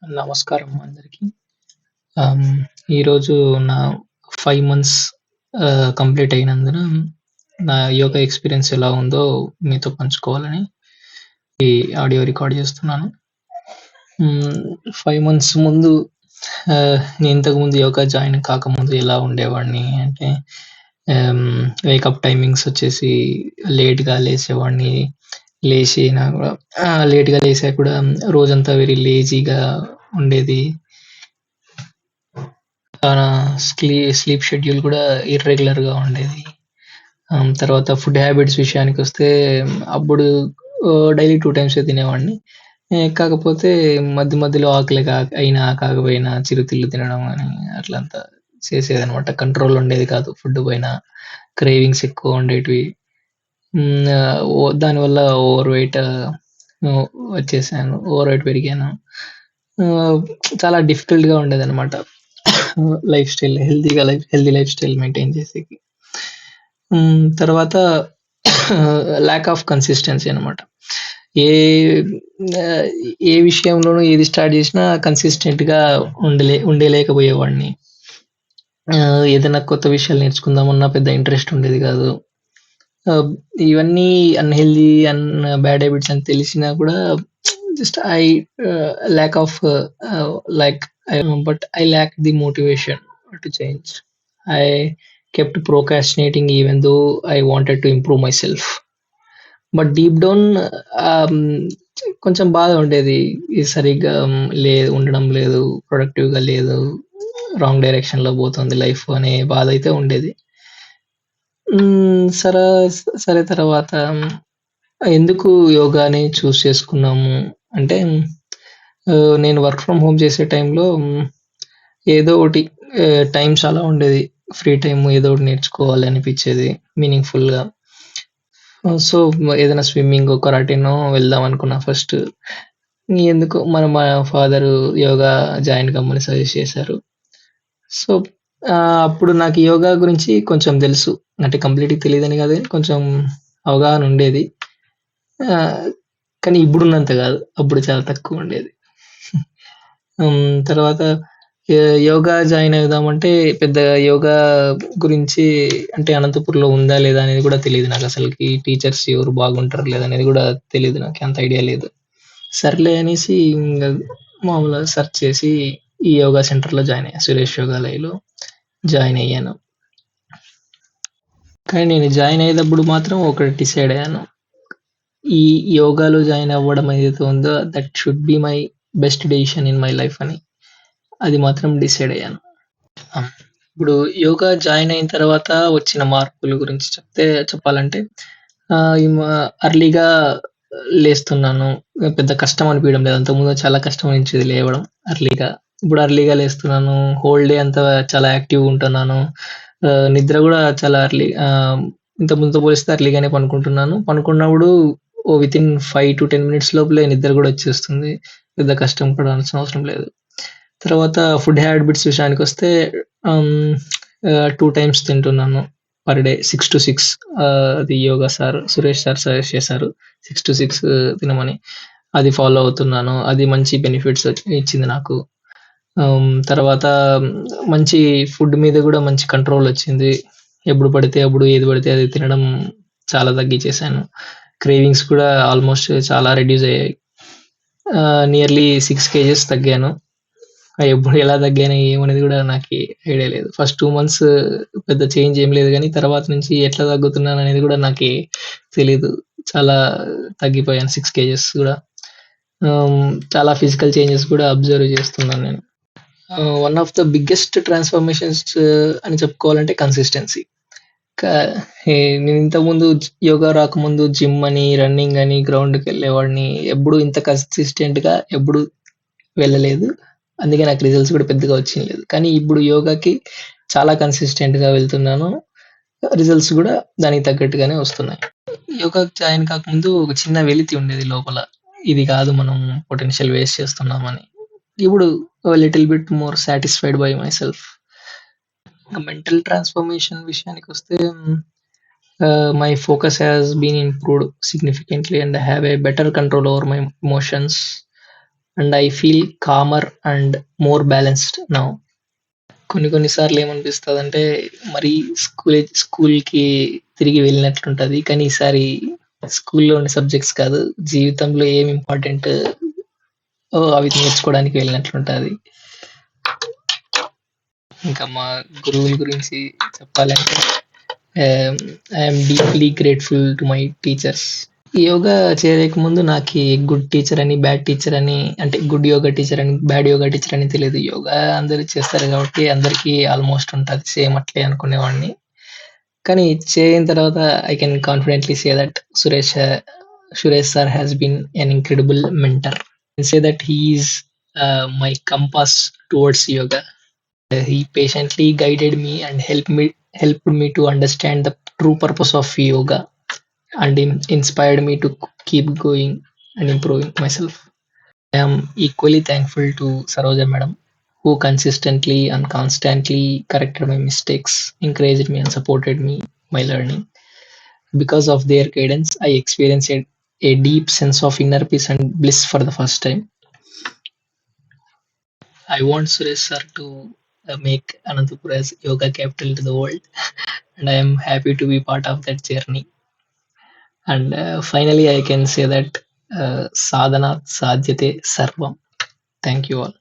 నమస్కారం అందరికి. ఆహ్, ఈరోజు నా 5 మంత్స్ కంప్లీట్ అయినందున నా యోగా ఎక్స్‌పీరియన్స్ ఎలా ఉందో మీతో పంచుకోవాలని ఈ ఆడియో రికార్డ్ చేస్తున్నాను. 5 మంత్స్ ముందు నేను ఇంతకుముందు యోగా జాయిన్ కాకముందు ఎలా ఉండేవాడిని అంటే ఆహ్, వేకప్ టైమింగ్స్ వచ్చేసి లేట్‌గా లేసేవాడిని. లేసినా గూడా లేట్‌గా లేసా కూడా రోజంతా వెరీ లేజీగా ఉండేది. నా స్లీప్ షెడ్యూల్ కూడా ఇర్రెగ్యులర్‌గా ఉండేది. తర్వాత ఫుడ్ హ్యాబిట్స్ విషయానికొస్తే అప్పుడు డైలీ 2 టైమ్సే తినేవాడిని. కాకపోతే మధ్య మధ్యలో అయినా కాకపోయినా చిరుతిళ్ళు తినడం గాని అట్లంతా చేసేదనమాట. కంట్రోల్ ఉండేది కాదు ఫుడ్ పైన. క్రేవింగ్స్ ఎక్కువ ఉండేటివి. దానివల్ల ఓవర్ వెయిట్ వచ్చేసాను. ఓవర్ వెయిట్ పెరిగాను. ఆహ్, చాలా డిఫికల్ట్‌గా ఉండేదనమాట. Life style healthy life style maintain చేసేకి. తర్వాత ల్యాక్ ఆఫ్ కన్సిస్టెన్సీ అనమాట. ఏ ఆహ్, ఏ విషయంలోనూ ఏది స్టార్ట్ చేసినా కన్సిస్టెంట్‌గా ఉండలేకపోయేవాడిని. ఏదైనా కొత్త విషయాలు నేర్చుకుందామన్నా పెద్ద ఇంట్రెస్ట్ ఉండేది కాదు. ఆహ్, ఇవన్నీ అన్‌హెల్తీ బ్యాడ్ హ్యాబిట్స్ అని తెలిసినా కూడా just I lack of like but I lakh the motivation to change. I kept procrastinating even though I wanted to improve myself. But deep down ఆహ్, కొంచెం బాధ ఉండేది. ఇది సరిగ్గా ఉండడం లేదు. ప్రొడక్టివ్‌గా లేదు. రాంగ్ డైరెక్షన్‌లో పోతుంది లైఫ్ అనే బాధైతే ఉండేది. హ్మ్. సరే తర్వాత ఎందుకు యోగాని చేసుకున్నాము అంటే నేను వర్క్ ఫ్రమ్ హోమ్ చేసే టైంలో ఏదో ఒకటి టైం చాలా ఉండేది. ఫ్రీ టైమ్ ఏదో ఒకటి నేర్చుకోవాలి అనిపిచ్చేది మీనింగ్‌ఫుల్‌గా. సో, ఏదైనా స్విమ్మింగో, కరాటేనో వెళ్దాం అనుకున్నా ఫస్ట్. ఎందుకో మా ఫాదరు యోగా జాయిన్ కమ్మని సజెస్ట్ చేశారు. సో, అప్పుడు నాకు యోగా గురించి కొంచెం తెలుసు. అంటే కంప్లీట్‌గా తెలీదని కాదు గానీ కొంచెం అవగాహన ఉండేది. ఆహ్, కానీ ఇప్పుడున్నంత కాదు. అప్పుడు చాలా తక్కువుండేది. తర్వాత యోగా జాయిన్ అవుదామంటే పెద్దగా యోగా గురించి అంటే అనంతపూర్‌లో ఉందా? లేదా? అనేది కూడా తెలీదు నాకసలకి. టీచర్స్ ఎవరు బాగుంటారో లేదనేది కూడా తెలీదు నాకు. అంత ఐడియా లేదు. సర్లే అనేసి ఇంగ మామూలుగా సెర్చ్ చేసి ఈ యోగా సెంటర్‌లో జాయిన్ అయ్యా. సురేష్ యోగాలయలో జాయిన్ అయ్యాను. కానీ నేను జాయిన్ అయ్యేటప్పుడు మాత్రం ఒకటి డిసైడ్ అయ్యాను. ఈ యోగాలో జాయిన్ అవ్వడం ఏదైతే ఉందో that should be my best decision in my life అని. అది మాత్రం డిసైడ్ అయ్యాను. ఇప్పుడు యోగా జాయిన్ అయిన తర్వాత వచ్చిన మార్పుల గురించి చెప్పాలంటే ఈ ఎర్లీగా లేస్తున్నాను. పెద్ద కష్టం అనిపియడం లేదు. అంతకుముందు చాలా కష్టం అనిపించేది లేవడం ఎర్లీగా. ఇప్పుడు ఎర్లీగా లేస్తున్నాను. హోల్ డే అంతా చాలా యాక్టివ్‌గా ఉంటున్నాను. నిద్ర గూడా చాలా ఇంతకుముందుతో పోలిస్తే ఎర్లీగానే పనుకుంటున్నాను. పనుకున్నప్పుడు వితిన్ 5-10 మినిట్స్ లోపలే నిద్ర గూడా వచ్చేస్తుంది. పెద్ద కష్టం పడాల్సిన అవసరం లేదు. తర్వాత ఫుడ్ హ్యాబిట్స్ విషయానికొస్తే హ్మ్. 2 టైమ్స్ తింటున్నాను పర్ డే 6-6 అది యోగా సురేష్ సార్ సజెస్ట్ చేశారు. 6-6 తినమని. అది ఫాలో అవుతున్నాను. అది మంచి బెనిఫిట్స్ ఇచ్చింది నాకు. తర్వాత మంచి ఫుడ్ మీద గూడా మంచి కంట్రోల్ వచ్చింది. ఎప్పుడు పడితే అప్పుడు ఏది పడితే అది తినడం చాలా తగ్గించేసాను. క్రేవింగ్స్ కూడా ఆల్‌మోస్ట్ చాలా రెడ్యూస్ అయ్యాయి. నియర్లీ 6 కేజెస్ తగ్గాను. ఎప్పుడు ఎలా తగ్గాను ఏమనేది గూడా నాకి ఐడియా లేదు. ఫస్ట్ 2 మంత్స్ పెద్ద చేంజ్ ఏం లేదు గానీ, తర్వాత నుంచి ఎట్లా తగ్గుతున్నాననేది గూడా నాకి తెలీదు. చాలా తగ్గిపోయాను 6 కేజెస్ గూడా. చాలా ఫిజికల్ చేంజెస్ గూడా అబ్జర్వ్ చేస్తున్నాను నేను. One of the biggest transformations అని చెప్పుకోవాలంటే కన్సిస్టెన్సీ. క నేను ఇంతకుముందు యోగా రాకముందు జిమ్ అని, రన్నింగ్ అని, గ్రౌండ్‌కెళ్ళేవాడిని. ఎప్పుడు ఇంత కన్సిస్టెంట్‌గా ఎప్పుడు వెళ్ళలేదు. అందుకే నాకు రిజల్ట్స్ కూడా పెద్దగా వచ్చేయి లేదు. కానీ ఇప్పుడు యోగాకి చాలా కన్సిస్టెంట్‌గా వెళ్తున్నాను. రిజల్ట్స్ గూడా దానికి తగ్గట్టుగానే వస్తున్నాయి. యోగాకి జాయిన్ కాకముందు ఒక చిన్న వెలితి ఉండేది లోపల. ఇది కాదు మనం పొటెన్షియల్ వేస్ట్ చేస్తున్నామని. ఇప్పుడు little bit more satisfied by myself. Mental transformation విషయానికొస్తే my focus has been improved significantly and I have a better control over my emotions. And I feel calmer and more balanced now. కొన్ని కొన్ని సార్లు ఏమనిపిస్తదంటే, మరీ స్కూల్‌కి తిరిగి వెళ్ళినట్లుంటది. కానీ ఈసారి స్కూల్‌లో ఉండే సబ్జెక్ట్స్ కాదు, జీవితంలో ఏమి ఇంపార్టెంట్ అవి నేర్చుకోవడానికి వెళ్ళినట్లుంటది. ఇంకా మా గురువుల గురించి చెప్పాలంటే, I am deeply grateful to my teachers. Yoga చేయకముందు నాకి గుడ్ టీచర్ అని, బ్యాడ్ టీచర్ అని, అంటే గుడ్ యోగా టీచర్ అని, బ్యాడ్ యోగా టీచర్ అని తెలీదు. యోగా అందరూ చేస్తారు కాబట్టి అందరికీ ఆల్మోస్ట్ ఉంటది. సేమ్ అట్లే అనుకునేవాడిని. కానీ చేరిన తర్వాత I can confidently say that Suresh sir has been an incredible mentor. Say that he is my compass towards yoga. He patiently guided me and helped me to understand the true purpose of yoga, and inspired me to keep going and improving myself. I am equally thankful to Saroja madam, who consistently and constantly corrected my mistakes, encouraged me and supported me my learning. Because of their guidance, I experienced a deep sense of inner peace and bliss for the first time. I want Suresh sir to make Anantapur as yoga capital to the world, and I am happy to be part of that journey. And finally, I can say that sadhana sadhyate sarvam. Thank you all.